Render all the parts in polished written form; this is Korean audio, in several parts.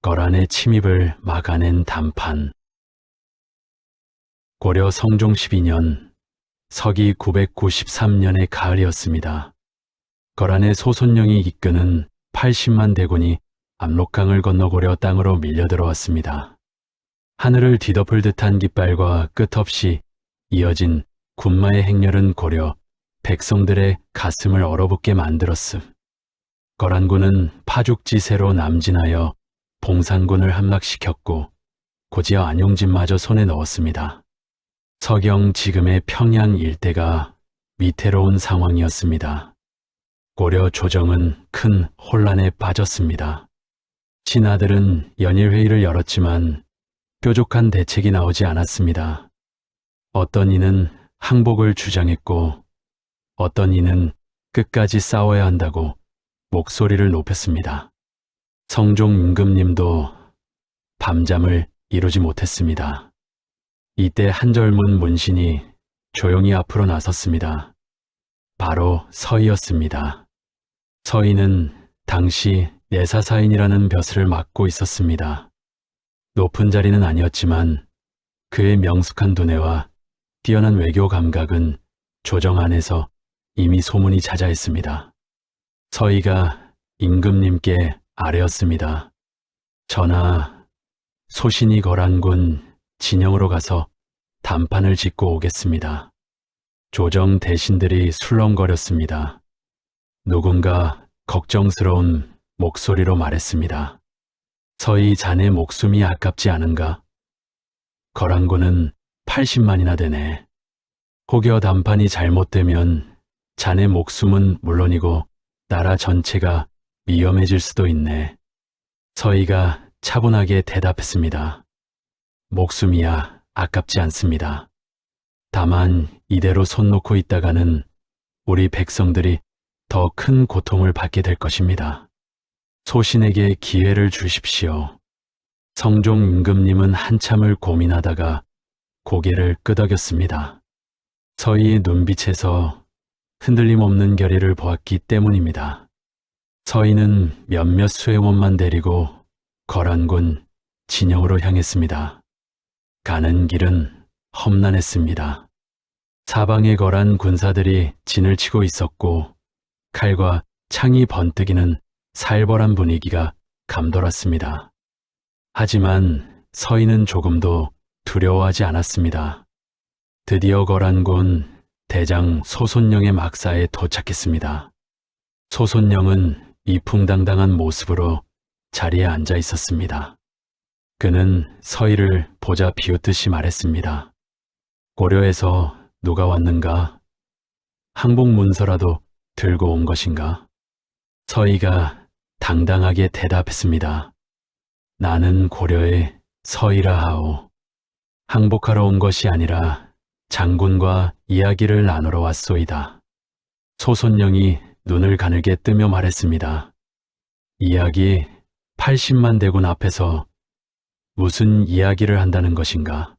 거란의 침입을 막아낸 단판. 고려 성종 12년 서기 993년의 가을이었습니다. 거란의 소손령이 이끄는 80만 대군이 압록강을 건너 고려 땅으로 밀려들어왔습니다. 하늘을 뒤덮을 듯한 깃발과 끝없이 이어진 군마의 행렬은 고려 백성들의 가슴을 얼어붙게 만들었음. 거란군은 파죽지세로 남진하여 봉산군을 함락시켰고 고지여 안용진마저 손에 넣었습니다. 서경 지금의 평양 일대가 위태로운 상황이었습니다. 고려 조정은 큰 혼란에 빠졌습니다. 신하들은 연일회의를 열었지만 뾰족한 대책이 나오지 않았습니다. 어떤 이는 항복을 주장했고 어떤 이는 끝까지 싸워야 한다고 목소리를 높였습니다. 성종 임금님도 밤잠을 이루지 못했습니다. 이때 한 젊은 문신이 조용히 앞으로 나섰습니다. 바로 서희였습니다. 서희는 당시 내사사인이라는 벼슬을 맡고 있었습니다. 높은 자리는 아니었지만 그의 명숙한 두뇌와 뛰어난 외교 감각은 조정 안에서 이미 소문이 자자했습니다. 서희가 임금님께 아뢰었습니다. 전하, 소신이 거란군 진영으로 가서 단판을 짓고 오겠습니다. 조정 대신들이 술렁거렸습니다. 누군가 걱정스러운 목소리로 말했습니다. 서희 자네 목숨이 아깝지 않은가? 거란군은 80만이나 되네. 혹여 단판이 잘못되면 자네 목숨은 물론이고 나라 전체가 위험해질 수도 있네. 서희가 차분하게 대답했습니다. 목숨이야 아깝지 않습니다. 다만 이대로 손 놓고 있다가는 우리 백성들이 더 큰 고통을 받게 될 것입니다. 소신에게 기회를 주십시오. 성종 임금님은 한참을 고민하다가 고개를 끄덕였습니다. 서희의 눈빛에서 흔들림 없는 결의를 보았기 때문입니다. 서희는 몇몇 수행원만 데리고 거란군 진영으로 향했습니다. 가는 길은 험난했습니다. 사방에 거란 군사들이 진을 치고 있었고 칼과 창이 번뜩이는 살벌한 분위기가 감돌았습니다. 하지만 서희는 조금도 두려워하지 않았습니다. 드디어 거란군 대장 소손령의 막사에 도착했습니다. 소손령은 이풍당당한 모습으로 자리에 앉아 있었습니다. 그는 서희를 보자 비웃듯이 말했습니다. 고려에서 누가 왔는가? 항복 문서라도 들고 온 것인가? 서희가 당당하게 대답했습니다. 나는 고려의 서희라 하오. 항복하러 온 것이 아니라 장군과 이야기를 나누러 왔소이다. 소손령이 눈을 가늘게 뜨며 말했습니다. 이야기 80만 대군 앞에서 무슨 이야기를 한다는 것인가?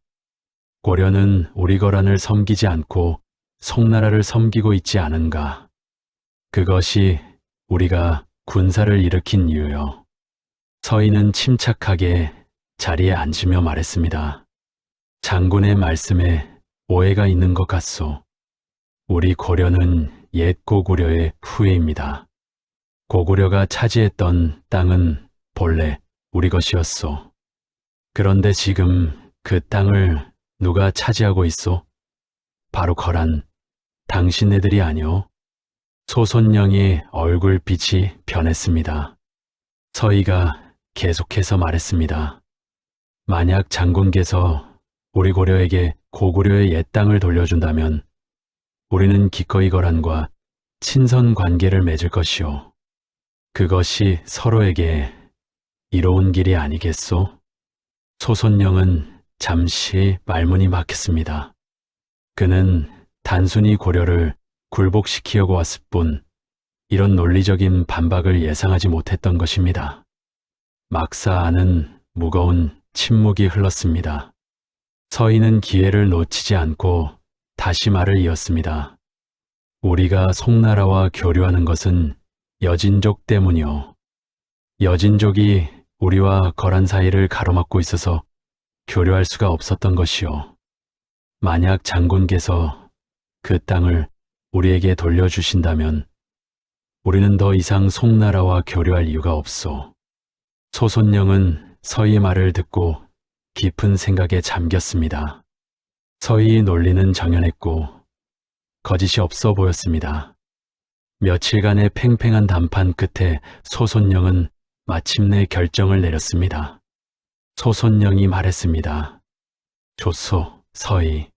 고려는 우리 거란을 섬기지 않고 송나라를 섬기고 있지 않은가? 그것이 우리가 군사를 일으킨 이유요. 서희는 침착하게 자리에 앉으며 말했습니다. 장군의 말씀에 오해가 있는 것 같소. 우리 고려는 옛 고구려의 후예입니다. 고구려가 차지했던 땅은 본래 우리 것이었소. 그런데 지금 그 땅을 누가 차지하고 있소? 바로 거란, 당신네들이 아니오. 소손령의 얼굴빛이 변했습니다. 서희가 계속해서 말했습니다. 만약 장군께서 우리 고려에게 고구려의 옛 땅을 돌려준다면 우리는 기꺼이 거란과 친선 관계를 맺을 것이오. 그것이 서로에게 이로운 길이 아니겠소? 소손령은 잠시 말문이 막혔습니다. 그는 단순히 고려를 굴복시키려고 왔을 뿐 이런 논리적인 반박을 예상하지 못했던 것입니다. 막사 안은 무거운 침묵이 흘렀습니다. 서희는 기회를 놓치지 않고 다시 말을 이었습니다. 우리가 송나라와 교류하는 것은 여진족 때문이오. 여진족이 우리와 거란 사이를 가로막고 있어서 교류할 수가 없었던 것이요. 만약 장군께서 그 땅을 우리에게 돌려주신다면 우리는 더 이상 송나라와 교류할 이유가 없소. 소손령은 서희의 말을 듣고 깊은 생각에 잠겼습니다. 서희의 논리는 정연했고 거짓이 없어 보였습니다. 며칠간의 팽팽한 담판 끝에 소손령은 마침내 결정을 내렸습니다. 소손령이 말했습니다. 좋소, 서희.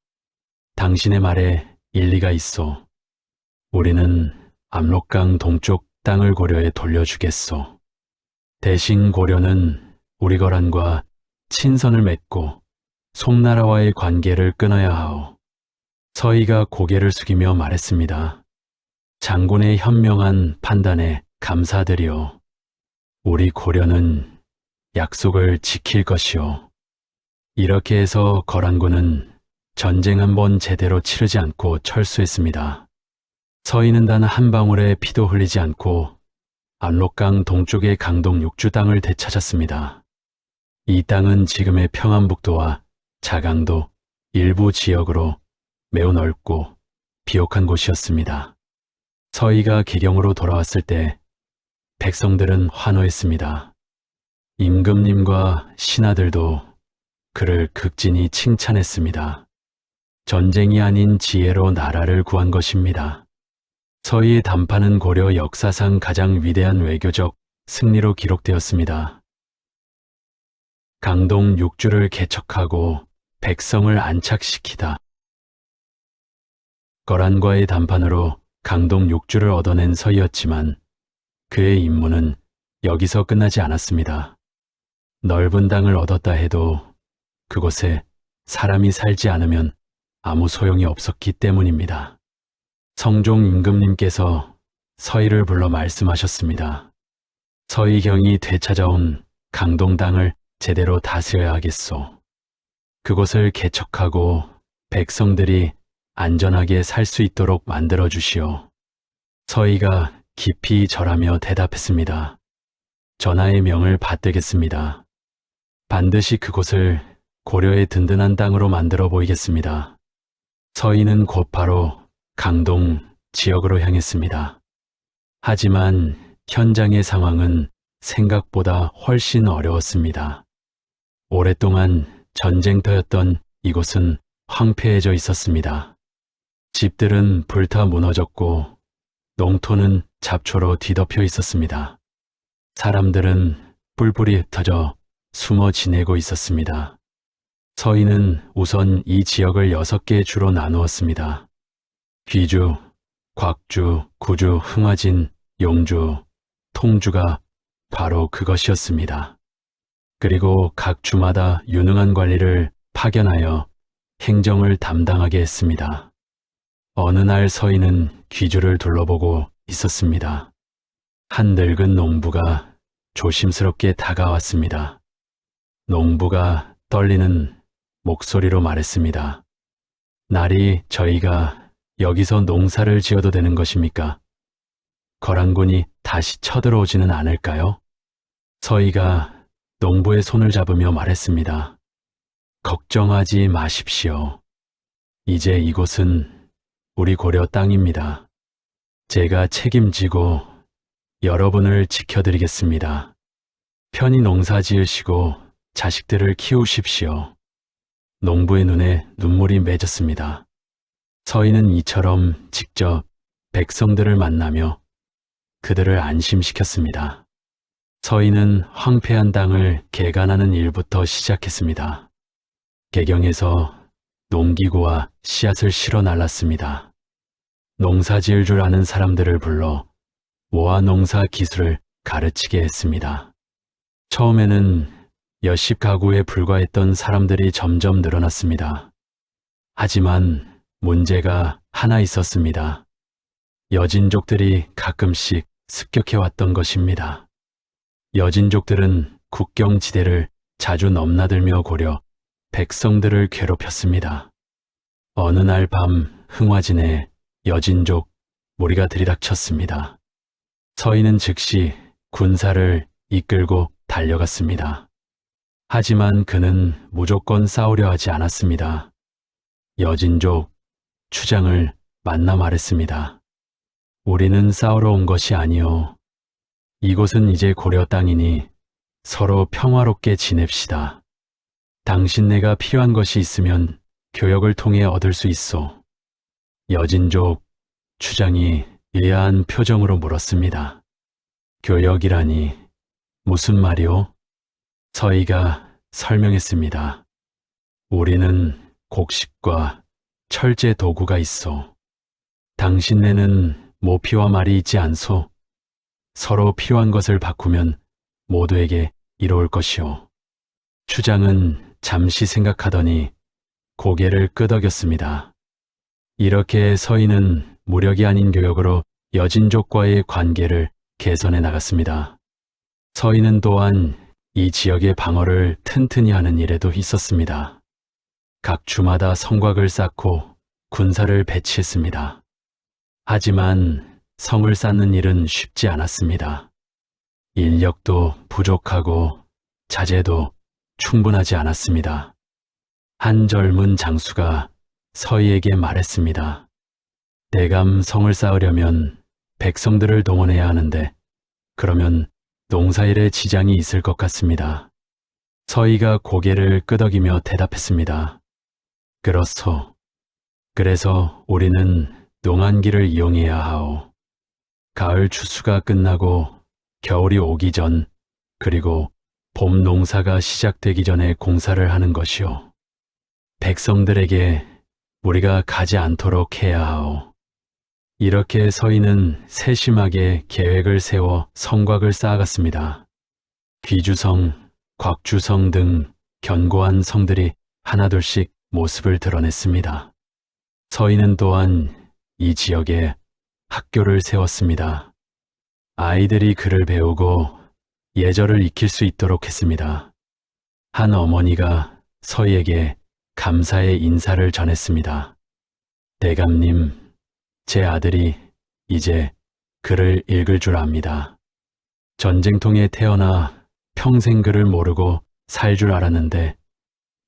당신의 말에 일리가 있소. 우리는 압록강 동쪽 땅을 고려에 돌려주겠소. 대신 고려는 우리 거란과 친선을 맺고 송나라와의 관계를 끊어야 하오. 서희가 고개를 숙이며 말했습니다. 장군의 현명한 판단에 감사드리오. 우리 고려는 약속을 지킬 것이오. 이렇게 해서 거란군은 전쟁 한 번 제대로 치르지 않고 철수했습니다. 서희는 단 한 방울의 피도 흘리지 않고 압록강 동쪽의 강동 6주 땅을 되찾았습니다. 이 땅은 지금의 평안북도와 자강도 일부 지역으로 매우 넓고 비옥한 곳이었습니다. 서희가 계경으로 돌아왔을 때 백성들은 환호했습니다. 임금님과 신하들도 그를 극진히 칭찬했습니다. 전쟁이 아닌 지혜로 나라를 구한 것입니다. 서희의 담판은 고려 역사상 가장 위대한 외교적 승리로 기록되었습니다. 강동 6주를 개척하고 백성을 안착시키다. 거란과의 담판으로 강동 6주를 얻어낸 서희였지만 그의 임무는 여기서 끝나지 않았습니다. 넓은 땅을 얻었다 해도 그곳에 사람이 살지 않으면 아무 소용이 없었기 때문입니다. 성종 임금님께서 서희를 불러 말씀하셨습니다. 서희경이 되찾아온 강동 땅을 제대로 다스려야 하겠소. 그곳을 개척하고 백성들이 안전하게 살 수 있도록 만들어 주시오. 서희가 깊이 절하며 대답했습니다. 전하의 명을 받들겠습니다. 반드시 그곳을 고려의 든든한 땅으로 만들어 보이겠습니다. 서희는 곧바로 강동 지역으로 향했습니다. 하지만 현장의 상황은 생각보다 훨씬 어려웠습니다. 오랫동안 전쟁터였던 이곳은 황폐해져 있었습니다. 집들은 불타 무너졌고 농토는 잡초로 뒤덮여 있었습니다. 사람들은 뿔뿔이 흩어져 숨어 지내고 있었습니다. 서희는 우선 이 지역을 6개의 주로 나누었습니다. 귀주, 곽주, 구주, 흥화진, 용주, 통주가 바로 그것이었습니다. 그리고 각 주마다 유능한 관리를 파견하여 행정을 담당하게 했습니다. 어느 날 서희는 귀주를 둘러보고 있었습니다. 한 늙은 농부가 조심스럽게 다가왔습니다. 농부가 떨리는 목소리로 말했습니다. 날이 저희가 여기서 농사를 지어도 되는 것입니까? 거란군이 다시 쳐들어오지는 않을까요? 서희가 농부의 손을 잡으며 말했습니다. 걱정하지 마십시오. 이제 이곳은 우리 고려 땅입니다. 제가 책임지고 여러분을 지켜드리겠습니다. 편히 농사 지으시고 자식들을 키우십시오. 농부의 눈에 눈물이 맺었습니다. 서희는 이처럼 직접 백성들을 만나며 그들을 안심시켰습니다. 서희는 황폐한 땅을 개간하는 일부터 시작했습니다. 개경에서 농기구와 씨앗을 실어 날랐습니다. 농사 지을 줄 아는 사람들을 불러 모아 농사 기술을 가르치게 했습니다. 처음에는 몇십 가구에 불과했던 사람들이 점점 늘어났습니다. 하지만 문제가 하나 있었습니다. 여진족들이 가끔씩 습격해왔던 것입니다. 여진족들은 국경지대를 자주 넘나들며 고려 백성들을 괴롭혔습니다. 어느 날 밤 흥화진에 여진족 무리가 들이닥쳤습니다. 서희는 즉시 군사를 이끌고 달려갔습니다. 하지만 그는 무조건 싸우려 하지 않았습니다. 여진족 추장을 만나 말했습니다. 우리는 싸우러 온 것이 아니오. 이곳은 이제 고려 땅이니 서로 평화롭게 지냅시다. 당신네가 필요한 것이 있으면 교역을 통해 얻을 수 있소. 여진족 추장이 예야한 표정으로 물었습니다. 교역이라니 무슨 말이오? 서희가 설명했습니다. 우리는 곡식과 철제 도구가 있소. 당신네는 모피와 말이 있지 않소. 서로 필요한 것을 바꾸면 모두에게 이로울 것이오. 추장은 잠시 생각하더니 고개를 끄덕였습니다. 이렇게 서희는 무력이 아닌 교역으로 여진족과의 관계를 개선해 나갔습니다. 서희는 또한 이 지역의 방어를 튼튼히 하는 일에도 있었습니다. 각 주마다 성곽을 쌓고 군사를 배치했습니다. 하지만 성을 쌓는 일은 쉽지 않았습니다. 인력도 부족하고 자재도 충분하지 않았습니다. 한 젊은 장수가 서희에게 말했습니다. 대감 성을 쌓으려면 백성들을 동원해야 하는데 그러면 농사일에 지장이 있을 것 같습니다. 서희가 고개를 끄덕이며 대답했습니다. 그렇소. 그래서 우리는 농한기를 이용해야 하오. 가을 추수가 끝나고 겨울이 오기 전 그리고 봄 농사가 시작되기 전에 공사를 하는 것이오. 백성들에게 우리가 가지 않도록 해야 하오. 이렇게 서희는 세심하게 계획을 세워 성곽을 쌓아갔습니다. 귀주성, 곽주성 등 견고한 성들이 하나둘씩 모습을 드러냈습니다. 서희는 또한 이 지역에 학교를 세웠습니다. 아이들이 글을 배우고 예절을 익힐 수 있도록 했습니다. 한 어머니가 서희에게 감사의 인사를 전했습니다. 대감님, 제 아들이 이제 글을 읽을 줄 압니다. 전쟁통에 태어나 평생 글을 모르고 살 줄 알았는데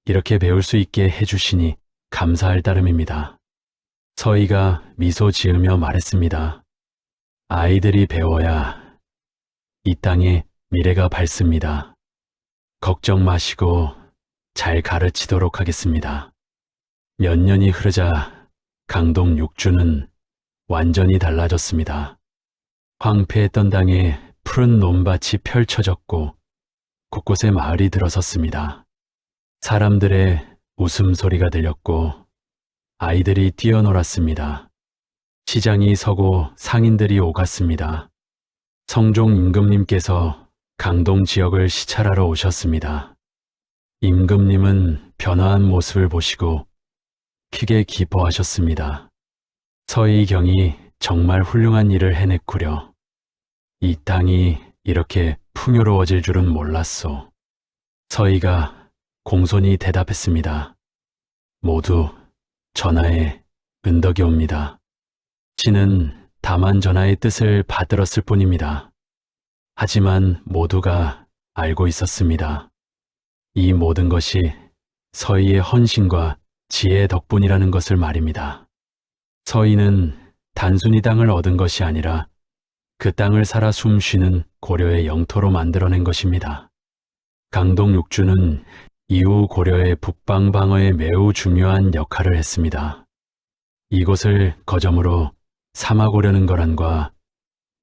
이렇게 배울 수 있게 해주시니 감사할 따름입니다. 서희가 미소 지으며 말했습니다. 아이들이 배워야 이 땅에 미래가 밝습니다. 걱정 마시고 잘 가르치도록 하겠습니다. 몇 년이 흐르자 강동 육주는 완전히 달라졌습니다. 황폐했던 땅에 푸른 논밭이 펼쳐졌고 곳곳에 마을이 들어섰습니다. 사람들의 웃음소리가 들렸고 아이들이 뛰어놀았습니다. 시장이 서고 상인들이 오갔습니다. 성종 임금님께서 강동 지역을 시찰하러 오셨습니다. 임금님은 변화한 모습을 보시고 크게 기뻐하셨습니다. 서희경이 정말 훌륭한 일을 해냈구려. 이 땅이 이렇게 풍요로워질 줄은 몰랐소. 서희가 공손히 대답했습니다. 모두 전하의 은덕이옵니다. 신은 다만 전하의 뜻을 받들었을 뿐입니다. 하지만 모두가 알고 있었습니다. 이 모든 것이 서희의 헌신과 지혜의 덕분이라는 것을 말입니다. 서희는 단순히 땅을 얻은 것이 아니라 그 땅을 살아 숨쉬는 고려의 영토로 만들어낸 것입니다. 강동 육주는 이후 고려의 북방 방어에 매우 중요한 역할을 했습니다. 이곳을 거점으로 삼아고려는 거란과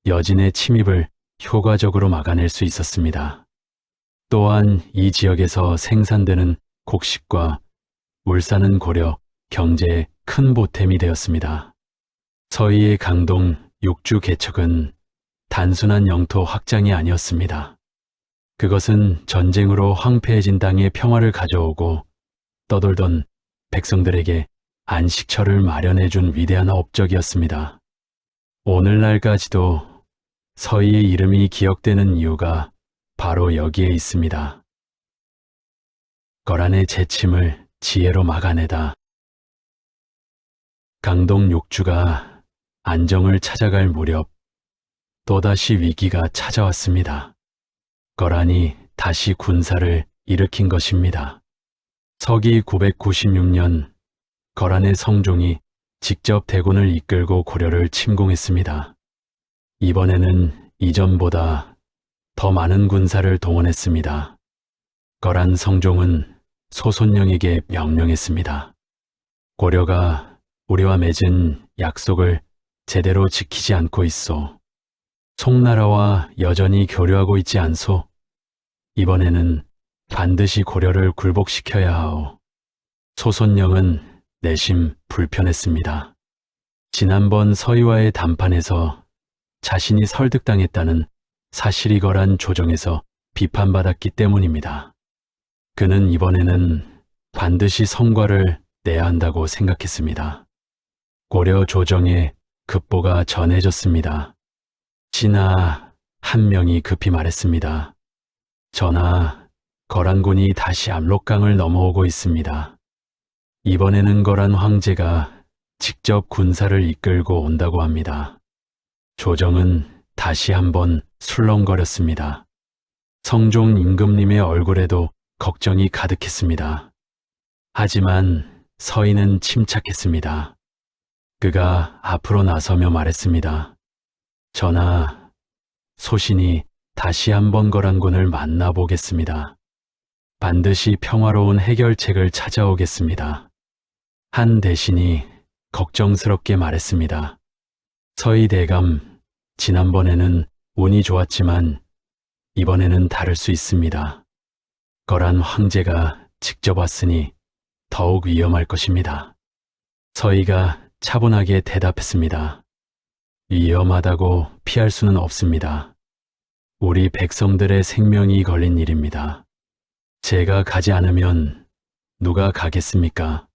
여진의 침입을 효과적으로 막아낼 수 있었습니다. 또한 이 지역에서 생산되는 곡식과 물산은 고려 경제에 큰 보탬이 되었습니다. 서희의 강동 육주 개척은 단순한 영토 확장이 아니었습니다. 그것은 전쟁으로 황폐해진 땅에 평화를 가져오고 떠돌던 백성들에게 안식처를 마련해 준 위대한 업적이었습니다. 오늘날까지도 서희의 이름이 기억되는 이유가 바로 여기에 있습니다. 거란의 재침을 지혜로 막아내다. 강동 육주가 안정을 찾아갈 무렵 또다시 위기가 찾아왔습니다. 거란이 다시 군사를 일으킨 것입니다. 서기 996년 거란의 성종이 직접 대군을 이끌고 고려를 침공했습니다. 이번에는 이전보다 더 많은 군사를 동원했습니다. 거란 성종은 소손령에게 명령했습니다. 고려가 우리와 맺은 약속을 제대로 지키지 않고 있소. 송나라와 여전히 교류하고 있지 않소. 이번에는 반드시 고려를 굴복시켜야 하오. 소손령은 내심 불편했습니다. 지난번 서희와의談판에서 자신이 설득당했다는 사실이 거란 조정에서 비판받았기 때문입니다. 그는 이번에는 반드시 성과를 내야 한다고 생각했습니다. 고려 조정에 급보가 전해졌습니다. 신하 한 명이 급히 말했습니다. 전하, 거란군이 다시 압록강을 넘어오고 있습니다. 이번에는 거란 황제가 직접 군사를 이끌고 온다고 합니다. 조정은 다시 한번 술렁거렸습니다. 성종 임금님의 얼굴에도 걱정이 가득했습니다. 하지만 서희는 침착했습니다. 그가 앞으로 나서며 말했습니다. 전하, 소신이 다시 한번 거란군을 만나보겠습니다. 반드시 평화로운 해결책을 찾아오겠습니다. 한 대신이 걱정스럽게 말했습니다. 서희 대감, 지난번에는 운이 좋았지만 이번에는 다를 수 있습니다. 거란 황제가 직접 왔으니 더욱 위험할 것입니다. 서희가 차분하게 대답했습니다. 위험하다고 피할 수는 없습니다. 우리 백성들의 생명이 걸린 일입니다. 제가 가지 않으면 누가 가겠습니까?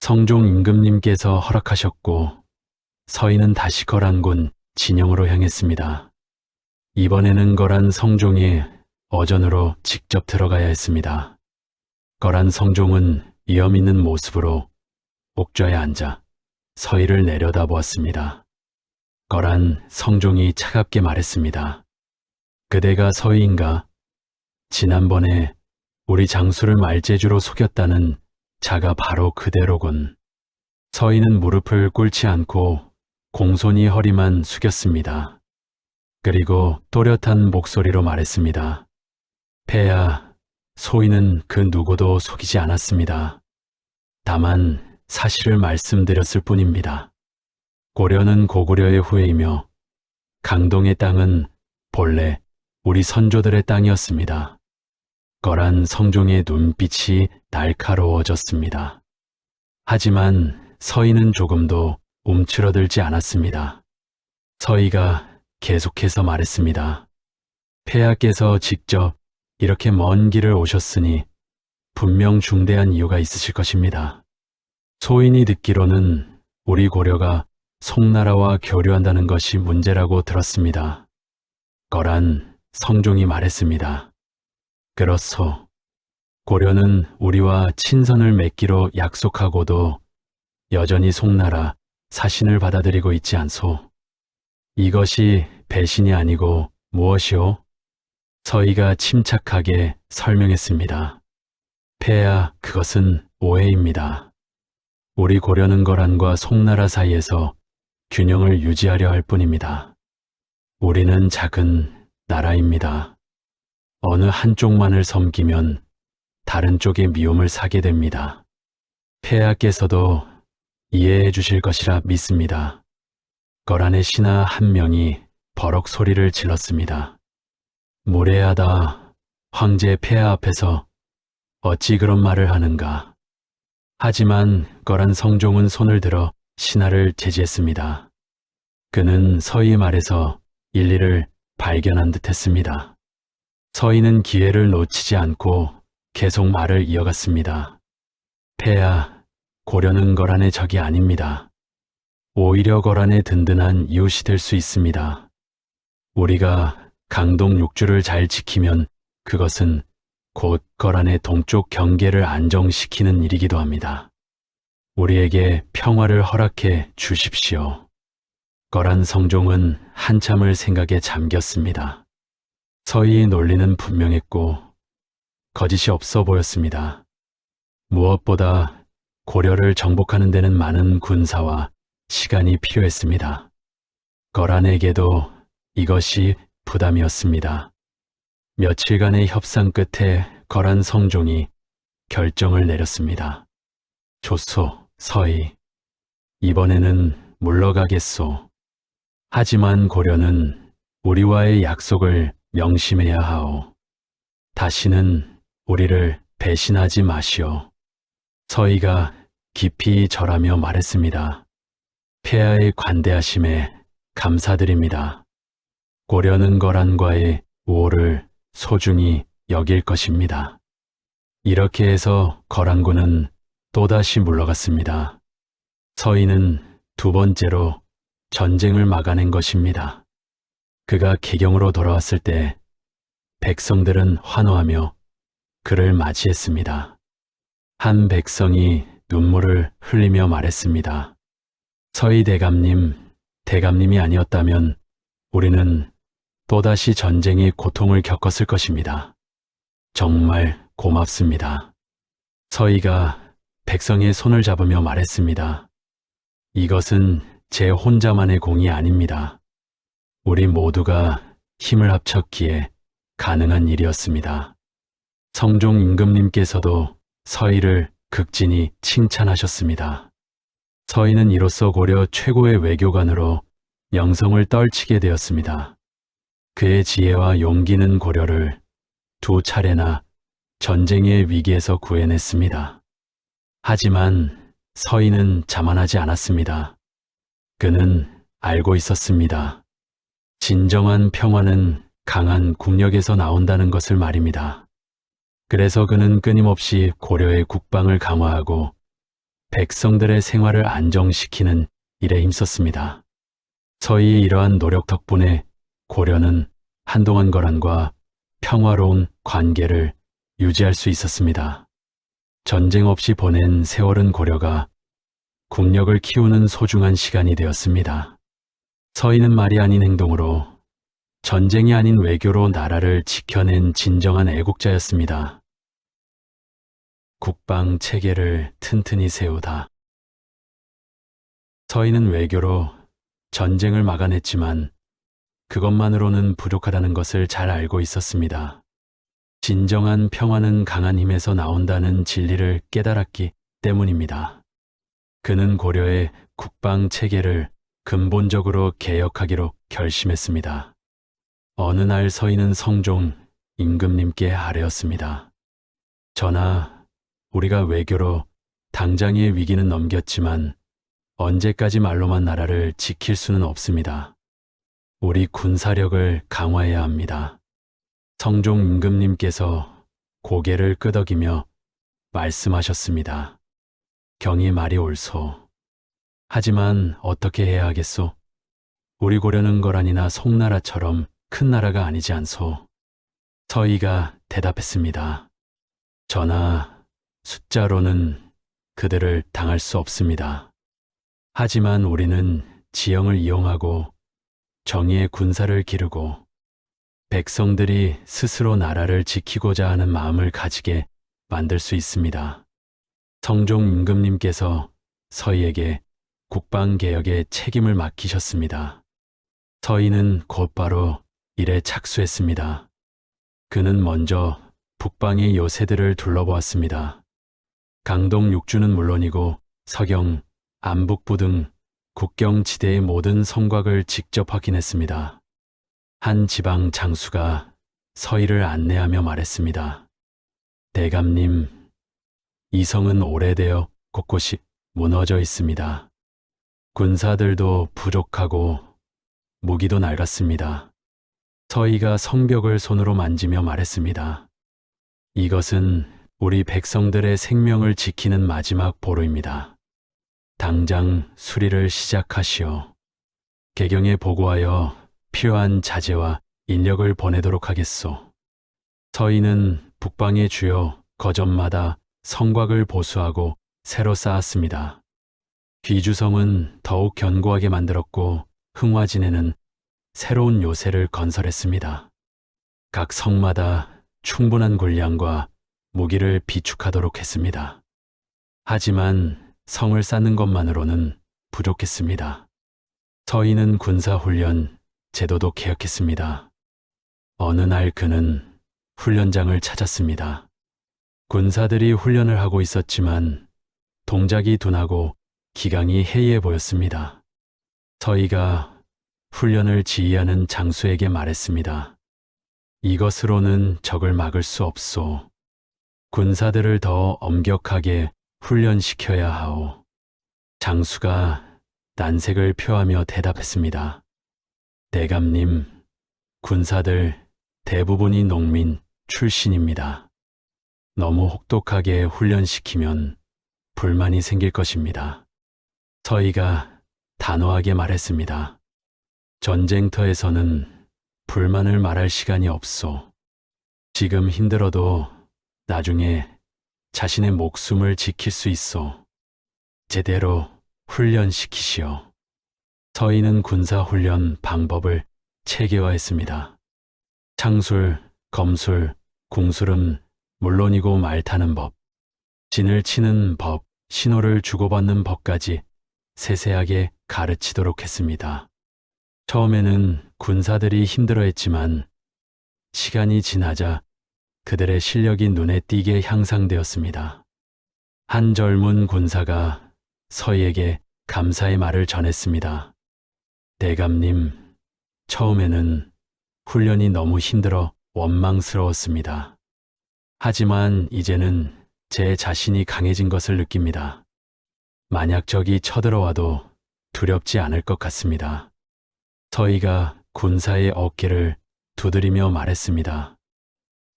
성종 임금님께서 허락하셨고 서희는 다시 거란군 진영으로 향했습니다. 이번에는 거란 성종이 어전으로 직접 들어가야 했습니다. 거란 성종은 위험 있는 모습으로 옥좌에 앉아 서희를 내려다보았습니다. 거란 성종이 차갑게 말했습니다. 그대가 서희인가? 지난번에 우리 장수를 말재주로 속였다는 자가 바로 그대로군. 서희는 무릎을 꿇지 않고 공손히 허리만 숙였습니다. 그리고 또렷한 목소리로 말했습니다. 폐하, 소희는 그 누구도 속이지 않았습니다. 다만 사실을 말씀드렸을 뿐입니다. 고려는 고구려의 후예이며 강동의 땅은 본래 우리 선조들의 땅이었습니다. 거란 성종의 눈빛이 날카로워졌습니다. 하지만 서희는 조금도 움츠러들지 않았습니다. 서희가 계속해서 말했습니다. 폐하께서 직접 이렇게 먼 길을 오셨으니 분명 중대한 이유가 있으실 것입니다. 소인이 듣기로는 우리 고려가 송나라와 교류한다는 것이 문제라고 들었습니다. 거란 성종이 말했습니다. 그렇소. 고려는 우리와 친선을 맺기로 약속하고도 여전히 송나라 사신을 받아들이고 있지 않소. 이것이 배신이 아니고 무엇이오? 서희가 침착하게 설명했습니다. 폐하, 그것은 오해입니다. 우리 고려는 거란과 송나라 사이에서 균형을 유지하려 할 뿐입니다. 우리는 작은 나라입니다. 어느 한쪽만을 섬기면 다른 쪽의 미움을 사게 됩니다. 폐하께서도 이해해 주실 것이라 믿습니다. 거란의 신하 한 명이 버럭 소리를 질렀습니다. 무례하다. 황제 폐하 앞에서 어찌 그런 말을 하는가. 하지만 거란 성종은 손을 들어 신하를 제지했습니다. 그는 서희의 말에서 일리를 발견한 듯 했습니다. 서희는 기회를 놓치지 않고 계속 말을 이어갔습니다. 폐하, 고려는 거란의 적이 아닙니다. 오히려 거란의 든든한 이웃이 될 수 있습니다. 우리가 강동 육주를 잘 지키면 그것은 곧 거란의 동쪽 경계를 안정시키는 일이기도 합니다. 우리에게 평화를 허락해 주십시오. 거란 성종은 한참을 생각에 잠겼습니다. 서희의 논리는 분명했고 거짓이 없어 보였습니다. 무엇보다 고려를 정복하는 데는 많은 군사와 시간이 필요했습니다. 거란에게도 이것이 부담이었습니다. 며칠간의 협상 끝에 거란 성종이 결정을 내렸습니다. 좋소, 서희. 이번에는 물러가겠소. 하지만 고려는 우리와의 약속을 명심해야 하오. 다시는 우리를 배신하지 마시오. 서희가 깊이 절하며 말했습니다. 폐하의 관대하심에 감사드립니다. 고려는 거란과의 우호를 소중히 여길 것입니다. 이렇게 해서 거란군은 또다시 물러갔습니다. 서희는 두 번째로 전쟁을 막아낸 것입니다. 그가 개경으로 돌아왔을 때 백성들은 환호하며 그를 맞이했습니다. 한 백성이 눈물을 흘리며 말했습니다. 서희 대감님이 아니었다면 우리는 또다시 전쟁의 고통을 겪었을 것입니다. 정말 고맙습니다. 서희가 백성의 손을 잡으며 말했습니다. 이것은 제 혼자만의 공이 아닙니다. 우리 모두가 힘을 합쳤기에 가능한 일이었습니다. 성종 임금님께서도 서희를 극진히 칭찬하셨습니다. 서희는 이로써 고려 최고의 외교관으로 명성을 떨치게 되었습니다. 그의 지혜와 용기는 고려를 두 차례나 전쟁의 위기에서 구해냈습니다. 하지만 서희는 자만하지 않았습니다. 그는 알고 있었습니다. 진정한 평화는 강한 국력에서 나온다는 것을 말입니다. 그래서 그는 끊임없이 고려의 국방을 강화하고 백성들의 생활을 안정시키는 일에 힘썼습니다. 서희의 이러한 노력 덕분에 고려는 한동안 거란과 평화로운 관계를 유지할 수 있었습니다. 전쟁 없이 보낸 세월은 고려가 국력을 키우는 소중한 시간이 되었습니다. 서희는 말이 아닌 행동으로 전쟁이 아닌 외교로 나라를 지켜낸 진정한 애국자였습니다. 국방 체계를 튼튼히 세우다. 서희는 외교로 전쟁을 막아냈지만 그것만으로는 부족하다는 것을 잘 알고 있었습니다. 진정한 평화는 강한 힘에서 나온다는 진리를 깨달았기 때문입니다. 그는 고려의 국방 체계를 근본적으로 개혁하기로 결심했습니다. 어느 날 서희는 성종 임금님께 아뢰었습니다. 전하, 우리가 외교로 당장의 위기는 넘겼지만 언제까지 말로만 나라를 지킬 수는 없습니다. 우리 군사력을 강화해야 합니다. 성종 임금님께서 고개를 끄덕이며 말씀하셨습니다. 경이 말이 옳소. 하지만 어떻게 해야 하겠소? 우리 고려는 거란이나 송나라처럼 큰 나라가 아니지 않소. 서희가 대답했습니다. 전하, 숫자로는 그들을 당할 수 없습니다. 하지만 우리는 지형을 이용하고 정의의 군사를 기르고 백성들이 스스로 나라를 지키고자 하는 마음을 가지게 만들 수 있습니다. 성종 임금님께서 서희에게 국방개혁의 책임을 맡기셨습니다. 서희는 곧바로 일에 착수했습니다. 그는 먼저 북방의 요새들을 둘러보았습니다. 강동 육주는 물론이고 서경, 안북부 등 국경지대의 모든 성곽을 직접 확인했습니다. 한 지방 장수가 서희를 안내하며 말했습니다. 대감님, 이 성은 오래되어 곳곳이 무너져 있습니다. 군사들도 부족하고 무기도 낡았습니다. 서희가 성벽을 손으로 만지며 말했습니다. 이것은 우리 백성들의 생명을 지키는 마지막 보루입니다. 당장 수리를 시작하시오. 개경에 보고하여 필요한 자재와 인력을 보내도록 하겠소. 서희는 북방의 주요 거점마다 성곽을 보수하고 새로 쌓았습니다. 귀주성은 더욱 견고하게 만들었고 흥화진에는 새로운 요새를 건설했습니다. 각 성마다 충분한 군량과 무기를 비축하도록 했습니다. 하지만 성을 쌓는 것만으로는 부족했습니다. 서희는 군사훈련 제도도 개혁했습니다. 어느 날 그는 훈련장을 찾았습니다. 군사들이 훈련을 하고 있었지만 동작이 둔하고 기강이 해이해 보였습니다. 서희가 훈련을 지휘하는 장수에게 말했습니다. 이것으로는 적을 막을 수 없소. 군사들을 더 엄격하게 훈련시켜야 하오. 장수가 난색을 표하며 대답했습니다. 대감님, 군사들 대부분이 농민 출신입니다. 너무 혹독하게 훈련시키면 불만이 생길 것입니다. 서희가 단호하게 말했습니다. 전쟁터에서는 불만을 말할 시간이 없소. 지금 힘들어도 나중에 자신의 목숨을 지킬 수 있소. 제대로 훈련시키시오. 서희는 군사훈련 방법을 체계화했습니다. 창술, 검술, 궁술은 물론이고 말 타는 법, 진을 치는 법, 신호를 주고받는 법까지 세세하게 가르치도록 했습니다. 처음에는 군사들이 힘들어했지만 시간이 지나자 그들의 실력이 눈에 띄게 향상되었습니다. 한 젊은 군사가 서희에게 감사의 말을 전했습니다. 대감님, 처음에는 훈련이 너무 힘들어 원망스러웠습니다. 하지만 이제는 제 자신이 강해진 것을 느낍니다. 만약 적이 쳐들어와도 두렵지 않을 것 같습니다. 서희가 군사의 어깨를 두드리며 말했습니다.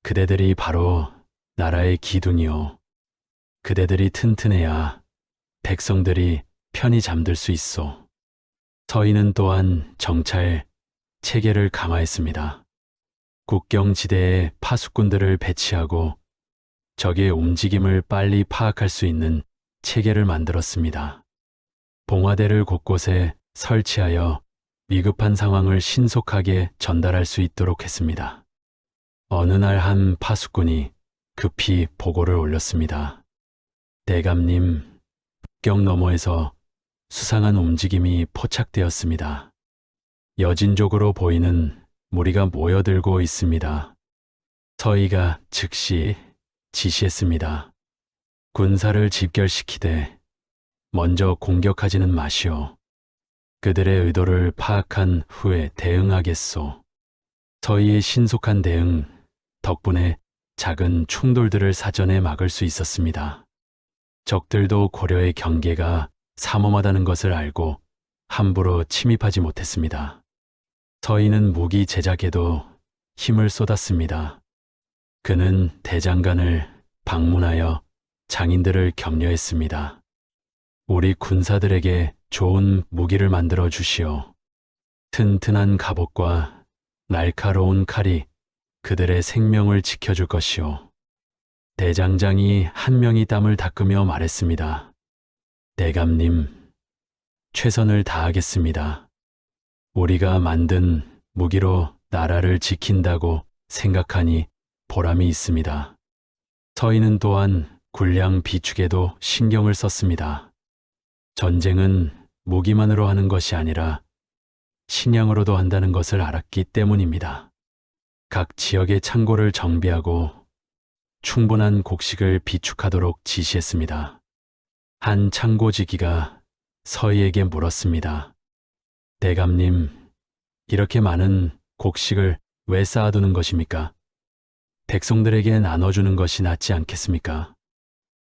그대들이 바로 나라의 기둥이요. 그대들이 튼튼해야 백성들이 편히 잠들 수 있소. 서희는 또한 정찰 체계를 강화했습니다. 국경지대에 파수꾼들을 배치하고 적의 움직임을 빨리 파악할 수 있는 체계를 만들었습니다. 봉화대를 곳곳에 설치하여 위급한 상황을 신속하게 전달할 수 있도록 했습니다. 어느 날 한 파수꾼이 급히 보고를 올렸습니다. 대감님, 국경 너머에서 수상한 움직임이 포착되었습니다. 여진족으로 보이는 무리가 모여들고 있습니다. 서희가 즉시 지시했습니다. 군사를 집결시키되 먼저 공격하지는 마시오. 그들의 의도를 파악한 후에 대응하겠소. 서희의 신속한 대응 덕분에 작은 충돌들을 사전에 막을 수 있었습니다. 적들도 고려의 경계가 삼엄하다는 것을 알고 함부로 침입하지 못했습니다. 서희는 무기 제작에도 힘을 쏟았습니다. 그는 대장간을 방문하여 장인들을 격려했습니다. 우리 군사들에게 좋은 무기를 만들어 주시오. 튼튼한 갑옷과 날카로운 칼이 그들의 생명을 지켜줄 것이오. 대장장이 한 명이 땀을 닦으며 말했습니다. 대감님, 최선을 다하겠습니다. 우리가 만든 무기로 나라를 지킨다고 생각하니 보람이 있습니다. 서희는 또한 군량 비축에도 신경을 썼습니다. 전쟁은 무기만으로 하는 것이 아니라 식량으로도 한다는 것을 알았기 때문입니다. 각 지역의 창고를 정비하고 충분한 곡식을 비축하도록 지시했습니다. 한 창고지기가 서희에게 물었습니다. 대감님, 이렇게 많은 곡식을 왜 쌓아두는 것입니까? 백성들에게 나눠주는 것이 낫지 않겠습니까?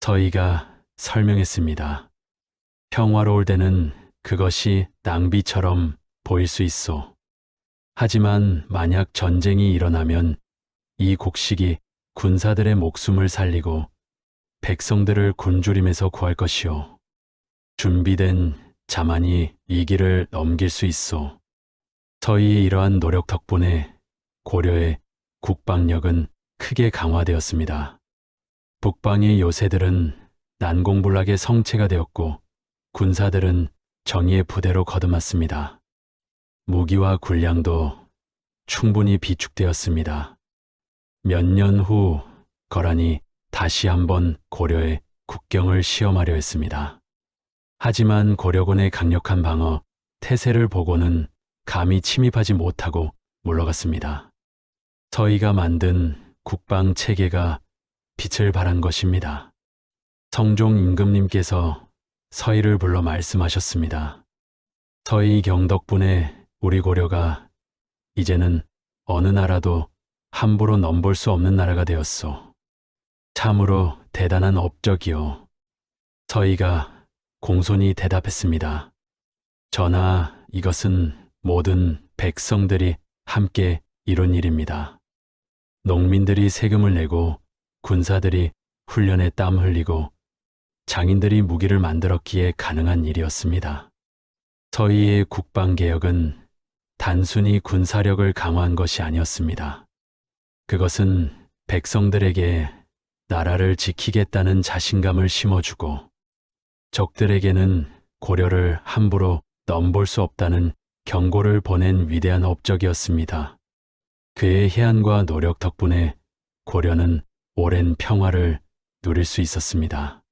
서희가 설명했습니다. 평화로울 때는 그것이 낭비처럼 보일 수 있소. 하지만 만약 전쟁이 일어나면 이 곡식이 군사들의 목숨을 살리고 백성들을 굶주림에서 구할 것이오. 준비된 자만이 위기를 넘길 수 있소. 서희의 이러한 노력 덕분에 고려의 국방력은 크게 강화되었습니다. 북방의 요새들은 난공불락의 성체가 되었고 군사들은 정의의 부대로 거듭났습니다. 무기와 군량도 충분히 비축되었습니다. 몇 년 후 거란이 다시 한번 고려의 국경을 시험하려 했습니다. 하지만 고려군의 강력한 방어, 태세를 보고는 감히 침입하지 못하고 물러갔습니다. 서희가 만든 국방 체계가 빛을 발한 것입니다. 성종 임금님께서 서희를 불러 말씀하셨습니다. 서희 경 덕분에 우리 고려가 이제는 어느 나라도 함부로 넘볼 수 없는 나라가 되었소. 참으로 대단한 업적이요. 서희가 공손히 대답했습니다. 전하, 이것은 모든 백성들이 함께 이룬 일입니다. 농민들이 세금을 내고 군사들이 훈련에 땀 흘리고 장인들이 무기를 만들었기에 가능한 일이었습니다. 서희의 국방개혁은 단순히 군사력을 강화한 것이 아니었습니다. 그것은 백성들에게 나라를 지키겠다는 자신감을 심어주고 적들에게는 고려를 함부로 넘볼 수 없다는 경고를 보낸 위대한 업적이었습니다. 그의 해안과 노력 덕분에 고려는 오랜 평화를 누릴 수 있었습니다.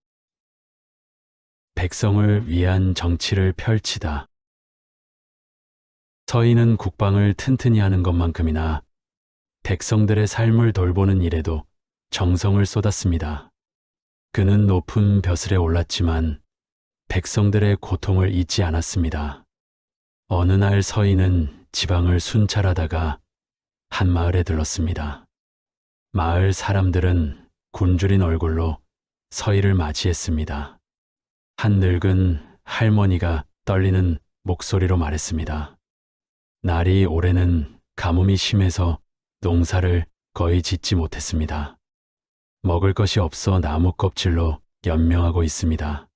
백성을 위한 정치를 펼치다. 서희는 국방을 튼튼히 하는 것만큼이나 백성들의 삶을 돌보는 일에도 정성을 쏟았습니다. 그는 높은 벼슬에 올랐지만 백성들의 고통을 잊지 않았습니다. 어느 날 서희는 지방을 순찰하다가 한 마을에 들렀습니다. 마을 사람들은 굶주린 얼굴로 서희를 맞이했습니다. 한 늙은 할머니가 떨리는 목소리로 말했습니다. 날이 올해는 가뭄이 심해서 농사를 거의 짓지 못했습니다. 먹을 것이 없어 나무 껍질로 연명하고 있습니다.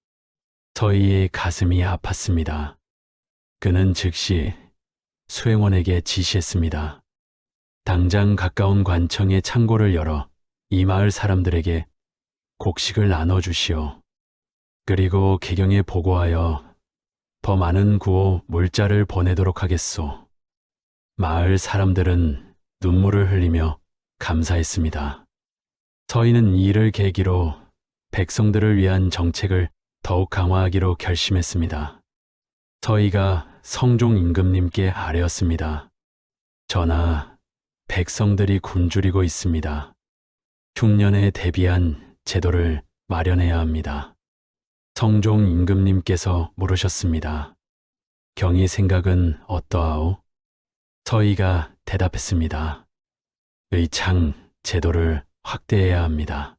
서희의 가슴이 아팠습니다. 그는 즉시 수행원에게 지시했습니다. 당장 가까운 관청의 창고를 열어 이 마을 사람들에게 곡식을 나눠주시오. 그리고 개경에 보고하여 더 많은 구호 물자를 보내도록 하겠소. 마을 사람들은 눈물을 흘리며 감사했습니다. 서희는 이 일을 계기로 백성들을 위한 정책을 더욱 강화하기로 결심했습니다. 서희가 성종 임금님께 아뢰었습니다. 전하, 백성들이 굶주리고 있습니다. 흉년에 대비한 제도를 마련해야 합니다. 성종 임금님께서 물으셨습니다. 경의 생각은 어떠하오? 서희가 대답했습니다. 의창 제도를 확대해야 합니다.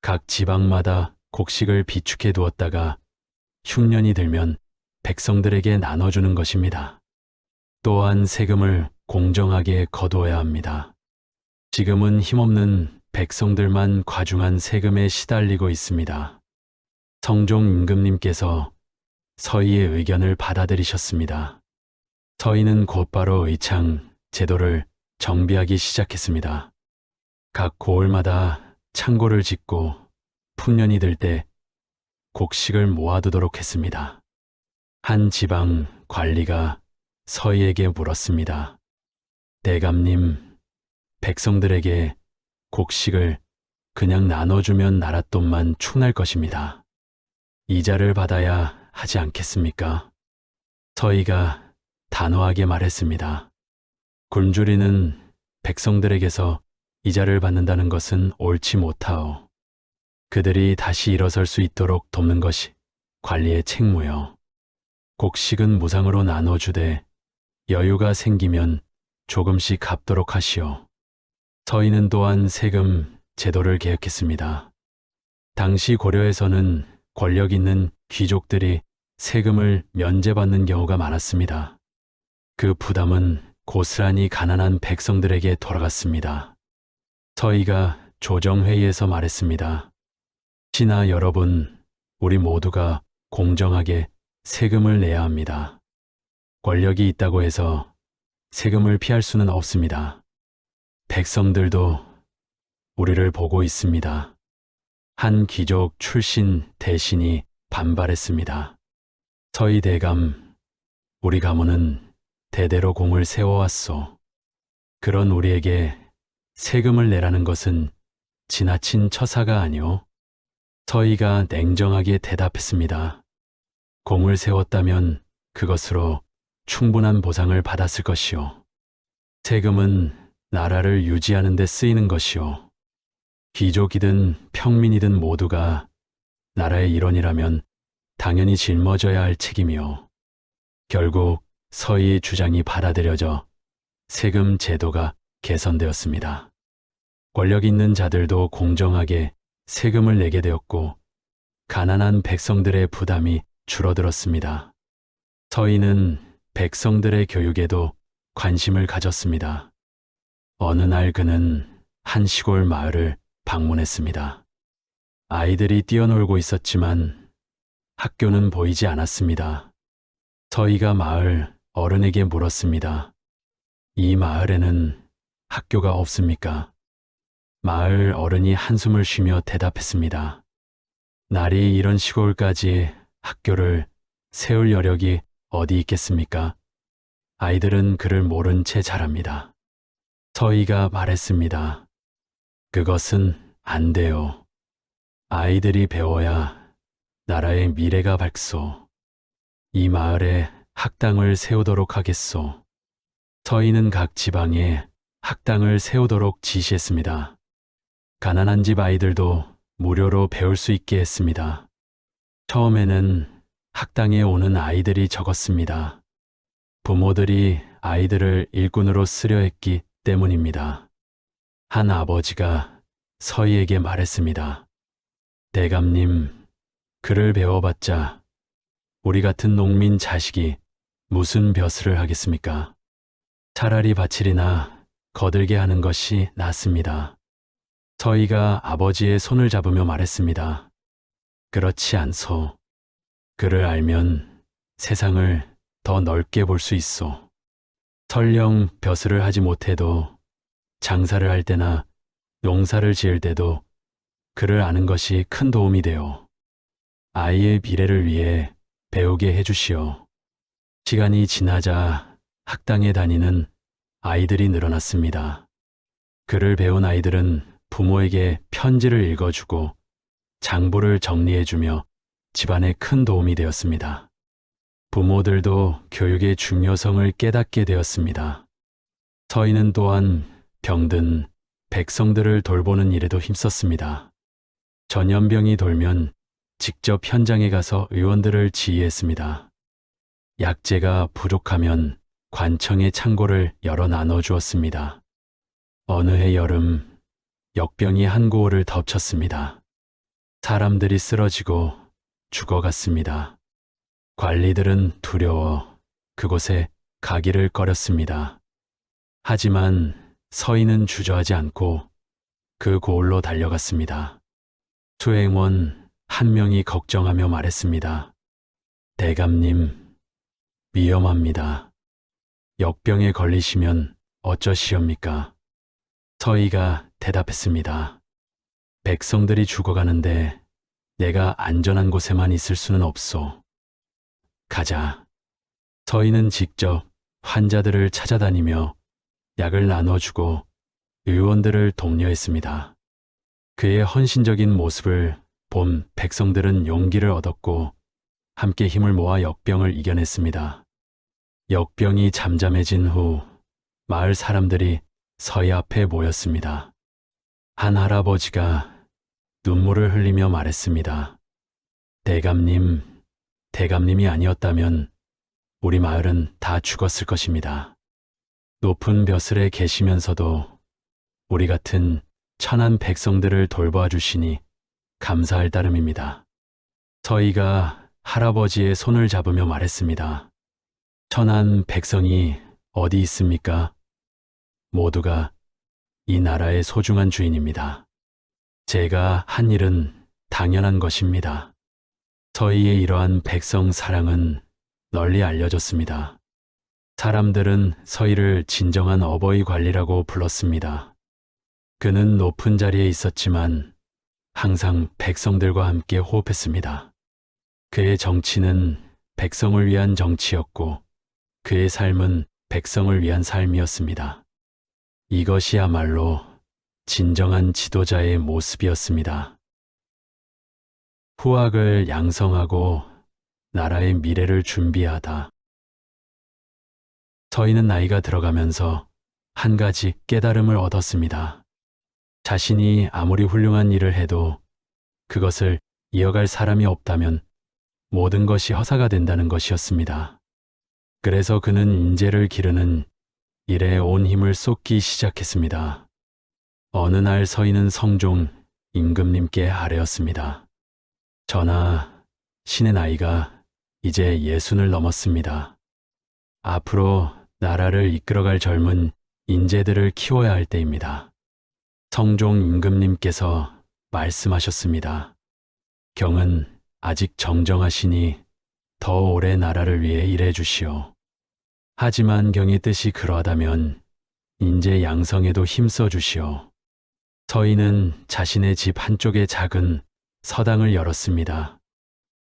각 지방마다 곡식을 비축해 두었다가 흉년이 들면 백성들에게 나눠주는 것입니다. 또한 세금을 공정하게 거두어야 합니다. 지금은 힘없는 백성들만 과중한 세금에 시달리고 있습니다. 성종 임금님께서 서희의 의견을 받아들이셨습니다. 서희는 곧바로 의창 제도를 정비하기 시작했습니다. 각 고을마다 창고를 짓고 풍년이 들 때 곡식을 모아두도록 했습니다. 한 지방 관리가 서희에게 물었습니다. 대감님, 백성들에게 곡식을 그냥 나눠주면 나랏돈만 충날 것입니다. 이자를 받아야 하지 않겠습니까? 서희가 단호하게 말했습니다. 굶주리는 백성들에게서 이자를 받는다는 것은 옳지 못하오. 그들이 다시 일어설 수 있도록 돕는 것이 관리의 책무요. 곡식은 무상으로 나눠주되 여유가 생기면 조금씩 갚도록 하시오. 서희는 또한 세금 제도를 개혁했습니다. 당시 고려에서는 권력 있는 귀족들이 세금을 면제받는 경우가 많았습니다. 그 부담은 고스란히 가난한 백성들에게 돌아갔습니다. 서희가 조정회의에서 말했습니다. 신하 여러분, 우리 모두가 공정하게 세금을 내야 합니다. 권력이 있다고 해서 세금을 피할 수는 없습니다. 백성들도 우리를 보고 있습니다. 한 귀족 출신 대신이 반발했습니다. 서희 대감, 우리 가문은 대대로 공을 세워왔소. 그런 우리에게 세금을 내라는 것은 지나친 처사가 아니오. 서희가 냉정하게 대답했습니다. 공을 세웠다면 그것으로 충분한 보상을 받았을 것이오. 세금은 나라를 유지하는 데 쓰이는 것이오. 귀족이든 평민이든 모두가 나라의 일원이라면 당연히 짊어져야 할 책임이오. 결국 서희의 주장이 받아들여져 세금 제도가 개선되었습니다. 권력 있는 자들도 공정하게 세금을 내게 되었고 가난한 백성들의 부담이 줄어들었습니다. 서희는 백성들의 교육에도 관심을 가졌습니다. 어느 날 그는 한 시골 마을을 방문했습니다. 아이들이 뛰어놀고 있었지만 학교는 보이지 않았습니다. 서희가 마을 어른에게 물었습니다. 이 마을에는 학교가 없습니까? 마을 어른이 한숨을 쉬며 대답했습니다. 날이 이런 시골까지 학교를 세울 여력이 어디 있겠습니까? 아이들은 그를 모른 채 자랍니다. 서희가 말했습니다. 그것은 안 돼요. 아이들이 배워야 나라의 미래가 밝소. 이 마을에 학당을 세우도록 하겠소. 서희는 각 지방에 학당을 세우도록 지시했습니다. 가난한 집 아이들도 무료로 배울 수 있게 했습니다. 처음에는 학당에 오는 아이들이 적었습니다. 부모들이 아이들을 일꾼으로 쓰려 했기 때문입니다. 한 아버지가 서희에게 말했습니다. 대감님, 글을 배워봤자 우리 같은 농민 자식이 무슨 벼슬을 하겠습니까? 차라리 밭일이나 거들게 하는 것이 낫습니다. 서희가 아버지의 손을 잡으며 말했습니다. 그렇지 않소. 그를 알면 세상을 더 넓게 볼 수 있소. 설령 벼슬을 하지 못해도 장사를 할 때나 농사를 지을 때도 그를 아는 것이 큰 도움이 되오. 아이의 미래를 위해 배우게 해주시오. 시간이 지나자 학당에 다니는 아이들이 늘어났습니다. 글을 배운 아이들은 부모에게 편지를 읽어주고 장부를 정리해주며 집안에 큰 도움이 되었습니다. 부모들도 교육의 중요성을 깨닫게 되었습니다. 서희는 또한 병든 백성들을 돌보는 일에도 힘썼습니다. 전염병이 돌면 직접 현장에 가서 의원들을 지휘했습니다. 약재가 부족하면 관청의 창고를 열어 나눠 주었습니다. 어느 해 여름 역병이 한 고을을 덮쳤습니다. 사람들이 쓰러지고 죽어갔습니다. 관리들은 두려워 그곳에 가기를 꺼렸습니다. 하지만 서희는 주저하지 않고 그 고을로 달려갔습니다. 수행원 한 명이 걱정하며 말했습니다. 대감님, 위험합니다. 역병에 걸리시면 어쩌시옵니까? 서희가 대답했습니다. 백성들이 죽어가는데 내가 안전한 곳에만 있을 수는 없소. 가자. 서희는 직접 환자들을 찾아다니며 약을 나눠주고 의원들을 독려했습니다. 그의 헌신적인 모습을 본 백성들은 용기를 얻었고 함께 힘을 모아 역병을 이겨냈습니다. 역병이 잠잠해진 후 마을 사람들이 서희 앞에 모였습니다. 한 할아버지가 눈물을 흘리며 말했습니다. 대감님이 아니었다면 우리 마을은 다 죽었을 것입니다. 높은 벼슬에 계시면서도 우리 같은 천한 백성들을 돌보아 주시니 감사할 따름입니다. 서희가 할아버지의 손을 잡으며 말했습니다. 천한 백성이 어디 있습니까? 모두가 이 나라의 소중한 주인입니다. 제가 한 일은 당연한 것입니다. 서희의 이러한 백성 사랑은 널리 알려졌습니다. 사람들은 서희를 진정한 어버이 관리라고 불렀습니다. 그는 높은 자리에 있었지만 항상 백성들과 함께 호흡했습니다. 그의 정치는 백성을 위한 정치였고 그의 삶은 백성을 위한 삶이었습니다. 이것이야말로 진정한 지도자의 모습이었습니다. 후학을 양성하고 나라의 미래를 준비하다. 저희는 나이가 들어가면서 한 가지 깨달음을 얻었습니다. 자신이 아무리 훌륭한 일을 해도 그것을 이어갈 사람이 없다면 모든 것이 허사가 된다는 것이었습니다. 그래서 그는 인재를 기르는 일에 온 힘을 쏟기 시작했습니다. 어느 날 서희는 성종 임금님께 아뢰었습니다. 전하, 신의 나이가 이제 60을 넘었습니다. 앞으로 나라를 이끌어갈 젊은 인재들을 키워야 할 때입니다. 성종 임금님께서 말씀하셨습니다. 경은 아직 정정하시니 더 오래 나라를 위해 일해 주시오. 하지만 경의 뜻이 그러하다면 인재 양성에도 힘써 주시오. 서희는 자신의 집 한쪽에 작은 서당을 열었습니다.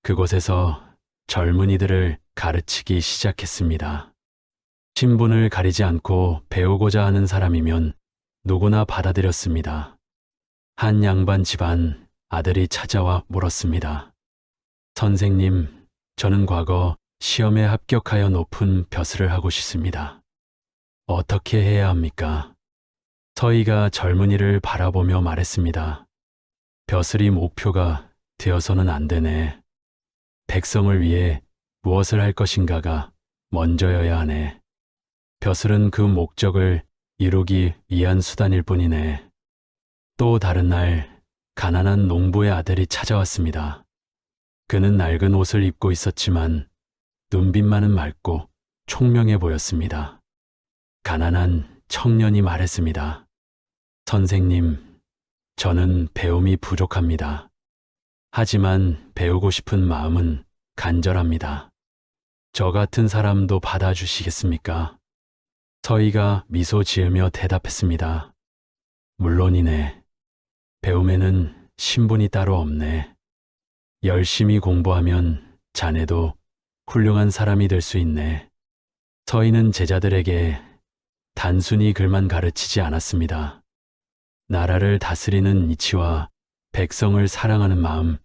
그곳에서 젊은이들을 가르치기 시작했습니다. 신분을 가리지 않고 배우고자 하는 사람이면 누구나 받아들였습니다. 한 양반 집안 아들이 찾아와 물었습니다. 선생님, 저는 과거 시험에 합격하여 높은 벼슬을 하고 싶습니다. 어떻게 해야 합니까? 서희가 젊은이를 바라보며 말했습니다. 벼슬이 목표가 되어서는 안 되네. 백성을 위해 무엇을 할 것인가가 먼저여야 하네. 벼슬은 그 목적을 이루기 위한 수단일 뿐이네. 또 다른 날 가난한 농부의 아들이 찾아왔습니다. 그는 낡은 옷을 입고 있었지만 눈빛만은 맑고 총명해 보였습니다. 가난한 청년이 말했습니다. 선생님, 저는 배움이 부족합니다. 하지만 배우고 싶은 마음은 간절합니다. 저 같은 사람도 받아주시겠습니까? 서희가 미소 지으며 대답했습니다. 물론이네. 배움에는 신분이 따로 없네. 열심히 공부하면 자네도 훌륭한 사람이 될 수 있네. 서희는 제자들에게 단순히 글만 가르치지 않았습니다. 나라를 다스리는 이치와 백성을 사랑하는 마음,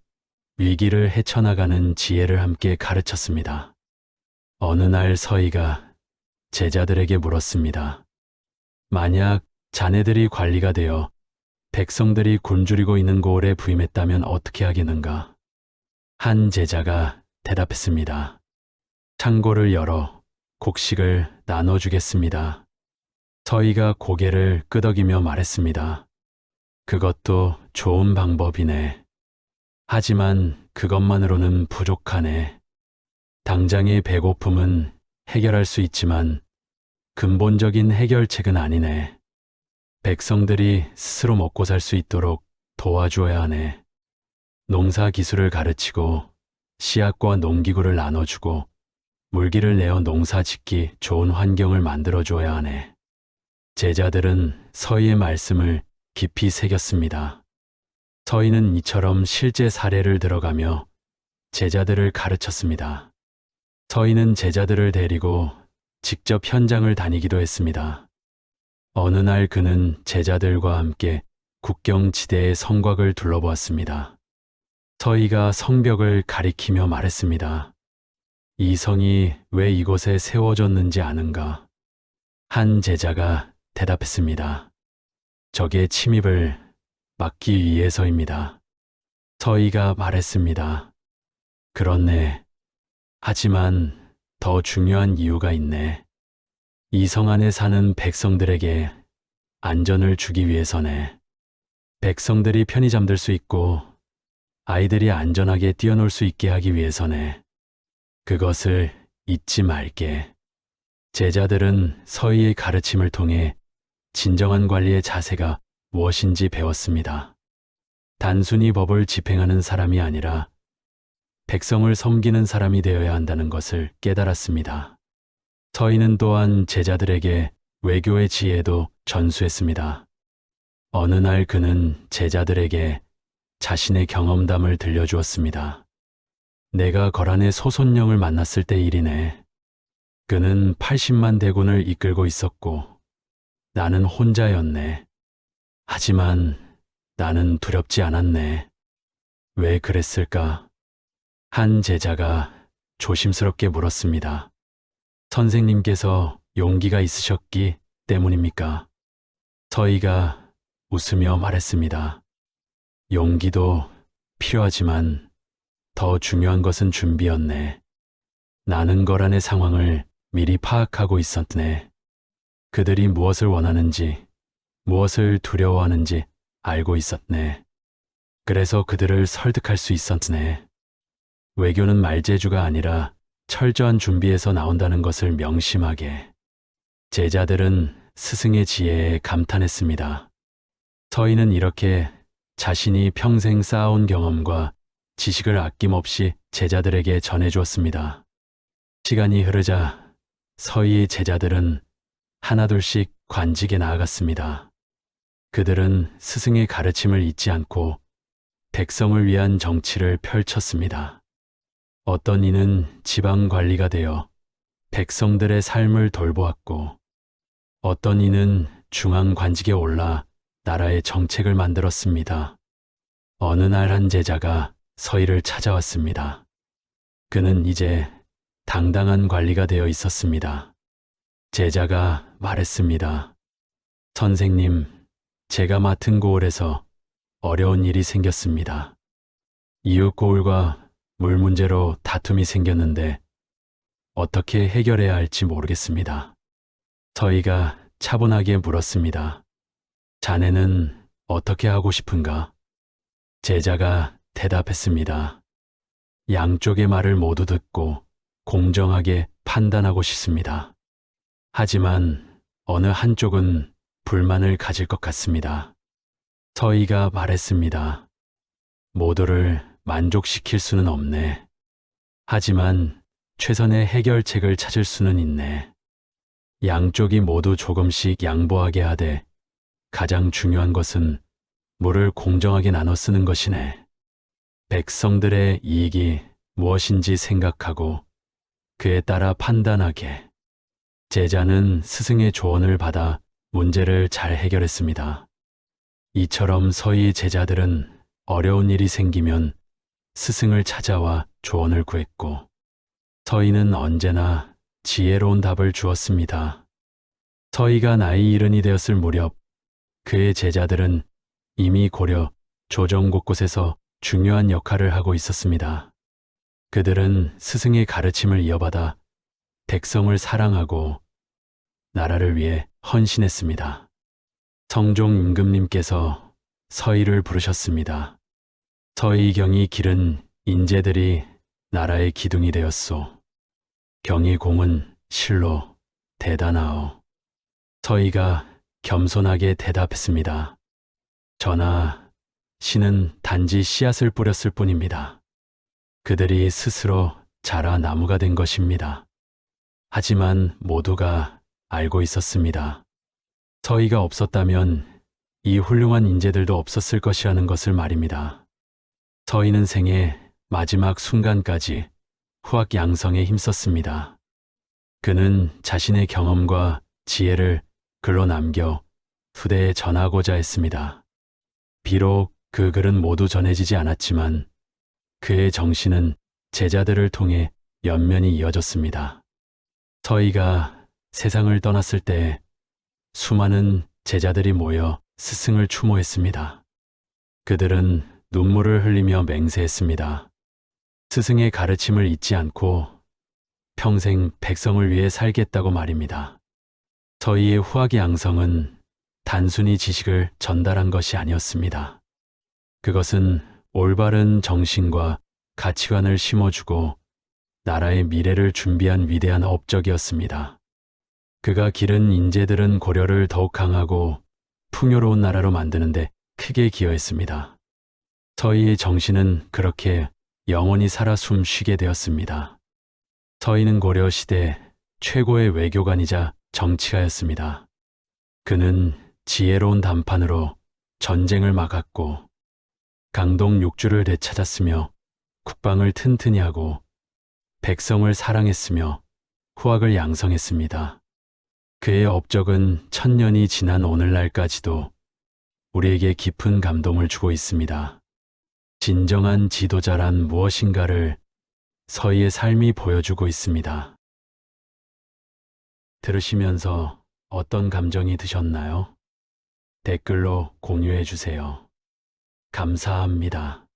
위기를 헤쳐나가는 지혜를 함께 가르쳤습니다. 어느 날 서희가 제자들에게 물었습니다. 만약 자네들이 관리가 되어 백성들이 굶주리고 있는 고을에 부임했다면 어떻게 하겠는가? 한 제자가 대답했습니다. 창고를 열어 곡식을 나눠주겠습니다. 서희가 고개를 끄덕이며 말했습니다. 그것도 좋은 방법이네. 하지만 그것만으로는 부족하네. 당장의 배고픔은 해결할 수 있지만 근본적인 해결책은 아니네. 백성들이 스스로 먹고 살 수 있도록 도와주어야 하네. 농사 기술을 가르치고 씨앗과 농기구를 나눠주고 물기를 내어 농사 짓기 좋은 환경을 만들어줘야 하네. 제자들은 서희의 말씀을 깊이 새겼습니다. 서희는 이처럼 실제 사례를 들어가며 제자들을 가르쳤습니다. 서희는 제자들을 데리고 직접 현장을 다니기도 했습니다. 어느 날 그는 제자들과 함께 국경지대의 성곽을 둘러보았습니다. 서희가 성벽을 가리키며 말했습니다. 이 성이 왜 이곳에 세워졌는지 아는가? 한 제자가 대답했습니다. 적의 침입을 막기 위해서입니다. 서희가 말했습니다. 그렇네. 하지만 더 중요한 이유가 있네. 이 성 안에 사는 백성들에게 안전을 주기 위해서네. 백성들이 편히 잠들 수 있고 아이들이 안전하게 뛰어놀 수 있게 하기 위해서네. 그것을 잊지 말게. 제자들은 서희의 가르침을 통해 진정한 관리의 자세가 무엇인지 배웠습니다. 단순히 법을 집행하는 사람이 아니라 백성을 섬기는 사람이 되어야 한다는 것을 깨달았습니다. 서희는 또한 제자들에게 외교의 지혜도 전수했습니다. 어느 날 그는 제자들에게 자신의 경험담을 들려주었습니다. 내가 거란의 소손령을 만났을 때 일이네. 그는 80만 대군을 이끌고 있었고 나는 혼자였네. 하지만 나는 두렵지 않았네. 왜 그랬을까? 한 제자가 조심스럽게 물었습니다. 선생님께서 용기가 있으셨기 때문입니까? 서희가 웃으며 말했습니다. 용기도 필요하지만 더 중요한 것은 준비였네. 나는 거란의 상황을 미리 파악하고 있었네. 그들이 무엇을 원하는지, 무엇을 두려워하는지 알고 있었네. 그래서 그들을 설득할 수 있었네. 외교는 말재주가 아니라 철저한 준비에서 나온다는 것을 명심하게. 제자들은 스승의 지혜에 감탄했습니다. 서희는 이렇게 자신이 평생 쌓아온 경험과 지식을 아낌없이 제자들에게 전해주었습니다. 시간이 흐르자 서희의 제자들은 하나둘씩 관직에 나아갔습니다. 그들은 스승의 가르침을 잊지 않고 백성을 위한 정치를 펼쳤습니다. 어떤 이는 지방 관리가 되어 백성들의 삶을 돌보았고, 어떤 이는 중앙 관직에 올라 나라의 정책을 만들었습니다. 어느 날 한 제자가 서희를 찾아왔습니다. 그는 이제 당당한 관리가 되어 있었습니다. 제자가 말했습니다. 선생님, 제가 맡은 고을에서 어려운 일이 생겼습니다. 이웃 고을과 물 문제로 다툼이 생겼는데 어떻게 해결해야 할지 모르겠습니다. 서희가 차분하게 물었습니다. 자네는 어떻게 하고 싶은가? 제자가 대답했습니다. 양쪽의 말을 모두 듣고 공정하게 판단하고 싶습니다. 하지만 어느 한쪽은 불만을 가질 것 같습니다. 서희가 말했습니다. 모두를 만족시킬 수는 없네. 하지만 최선의 해결책을 찾을 수는 있네. 양쪽이 모두 조금씩 양보하게 하되 가장 중요한 것은 물을 공정하게 나눠 쓰는 것이네. 백성들의 이익이 무엇인지 생각하고 그에 따라 판단하게. 제자는 스승의 조언을 받아 문제를 잘 해결했습니다. 이처럼 서희 제자들은 어려운 일이 생기면 스승을 찾아와 조언을 구했고, 서희는 언제나 지혜로운 답을 주었습니다. 서희가 나이 70이 되었을 무렵 그의 제자들은 이미 고려, 조정 곳곳에서 중요한 역할을 하고 있었습니다. 그들은 스승의 가르침을 이어받아 백성을 사랑하고 나라를 위해 헌신했습니다. 성종 임금님께서 서희를 부르셨습니다. 서희경이 기른 인재들이 나라의 기둥이 되었소. 경이 공은 실로 대단하오. 서희가 겸손하게 대답했습니다. 전하, 신은 단지 씨앗을 뿌렸을 뿐입니다. 그들이 스스로 자라 나무가 된 것입니다. 하지만 모두가 알고 있었습니다. 서희가 없었다면 이 훌륭한 인재들도 없었을 것이라는 것을 말입니다. 서희는 생애 마지막 순간까지 후학 양성에 힘썼습니다. 그는 자신의 경험과 지혜를 글로 남겨 후대에 전하고자 했습니다. 비록 그 글은 모두 전해지지 않았지만 그의 정신은 제자들을 통해 연면이 이어졌습니다. 서희가 세상을 떠났을 때 수많은 제자들이 모여 스승을 추모했습니다. 그들은 눈물을 흘리며 맹세했습니다. 스승의 가르침을 잊지 않고 평생 백성을 위해 살겠다고 말입니다. 서희의 후학의 양성은 단순히 지식을 전달한 것이 아니었습니다. 그것은 올바른 정신과 가치관을 심어주고 나라의 미래를 준비한 위대한 업적이었습니다. 그가 기른 인재들은 고려를 더욱 강하고 풍요로운 나라로 만드는데 크게 기여했습니다. 서희의 정신은 그렇게 영원히 살아 숨쉬게 되었습니다. 서희는 고려 시대 최고의 외교관이자 정치가였습니다. 그는 지혜로운 담판으로 전쟁을 막았고 강동 육주를 되찾았으며 국방을 튼튼히 하고 백성을 사랑했으며 후학을 양성했습니다. 그의 업적은 1000년이 지난 오늘날까지도 우리에게 깊은 감동을 주고 있습니다. 진정한 지도자란 무엇인가를 서희의 삶이 보여주고 있습니다. 들으시면서 어떤 감정이 드셨나요? 댓글로 공유해 주세요. 감사합니다.